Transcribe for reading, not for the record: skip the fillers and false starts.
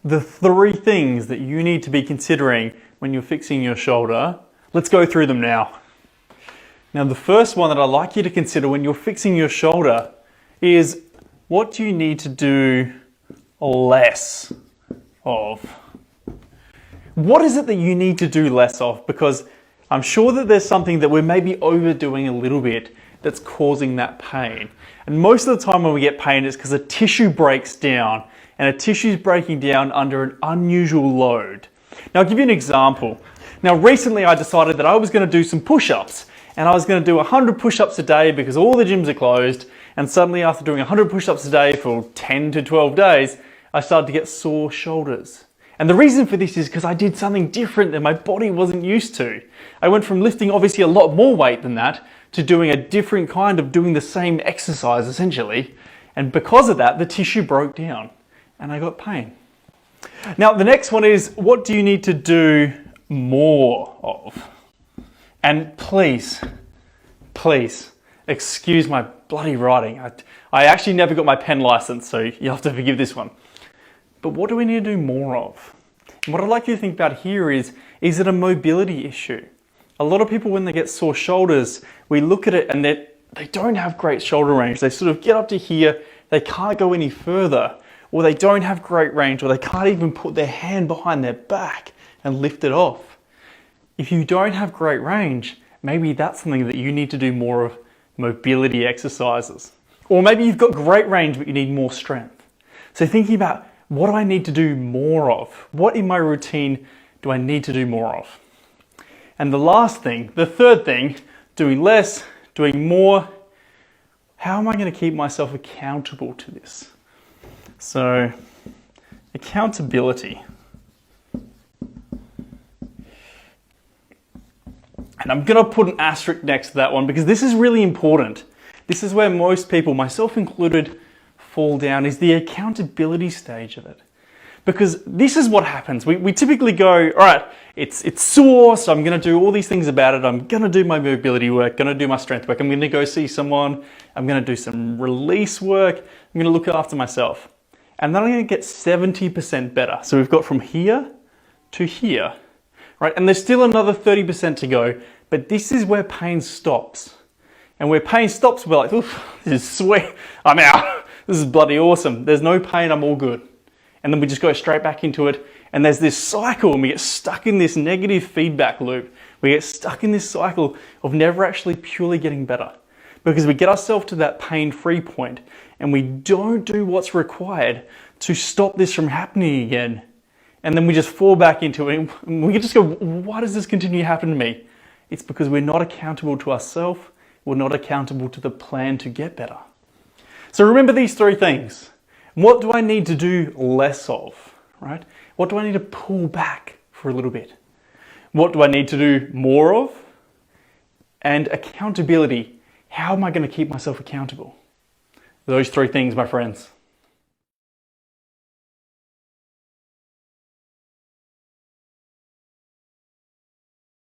the 3 things that you need to be considering when you're fixing your shoulder. Let's go through them now. Now, the first one that I'd like you to consider when you're fixing your shoulder is, what do you need to do less of? What is it that you need to do less of? Because I'm sure that there's something that we're maybe overdoing a little bit that's causing that pain. And most of the time when we get pain, it's because a tissue breaks down, and a tissue is breaking down under an unusual load. Now, I'll give you an example. Now, recently I decided that I was going to do some push-ups, and I was going to do 100 push-ups a day because all the gyms are closed. And suddenly, after doing 100 push-ups a day for 10 to 12 days, I started to get sore shoulders. And the reason for this is because I did something different that my body wasn't used to. I went from lifting obviously a lot more weight than that to doing a different kind of doing the same exercise essentially. And because of that, the tissue broke down and I got pain. Now, the next one is, what do you need to do more of? And please, excuse my bloody writing. I actually never got my pen license, so you'll have to forgive this one. But what do we need to do more of? And what I'd like you to think about here is it a mobility issue? A lot of people, when they get sore shoulders, we look at it and they don't have great shoulder range. They sort of get up to here, they can't go any further, or they don't have great range, or they can't even put their hand behind their back and lift it off. If you don't have great range, maybe that's something that you need to do more of, mobility exercises. Or maybe you've got great range, but you need more strength. So thinking about, what do I need to do more of? What in my routine do I need to do more of? And the last thing, the third thing, doing less, doing more, how am I going to keep myself accountable to this? So, accountability. And I'm going to put an asterisk next to that one because this is really important. This is where most people, myself included, fall down, is the accountability stage of it. Because this is what happens. We typically go, all right, it's sore, so I'm going to do all these things about it. I'm going to do my mobility work, going to do my strength work. I'm going to go see someone. I'm going to do some release work. I'm going to look after myself. And then I'm going to get 70% better. So we've got from here to here. Right? And there's still another 30% to go, but this is where pain stops. And where pain stops, we're like, oof, this is sweet, I'm out. This is bloody awesome. There's no pain, I'm all good. And then we just go straight back into it. And there's this cycle, and we get stuck in this negative feedback loop. We get stuck in this cycle of never actually purely getting better. Because we get ourselves to that pain-free point, and we don't do what's required to stop this from happening again. And then we just fall back into it, and we just go, why does this continue to happen to me? It's because we're not accountable to ourselves, we're not accountable to the plan to get better. So remember these 3 things. What do I need to do less of, right? What do I need to pull back for a little bit? What do I need to do more of? And accountability. How am I going to keep myself accountable? Those 3 things, my friends.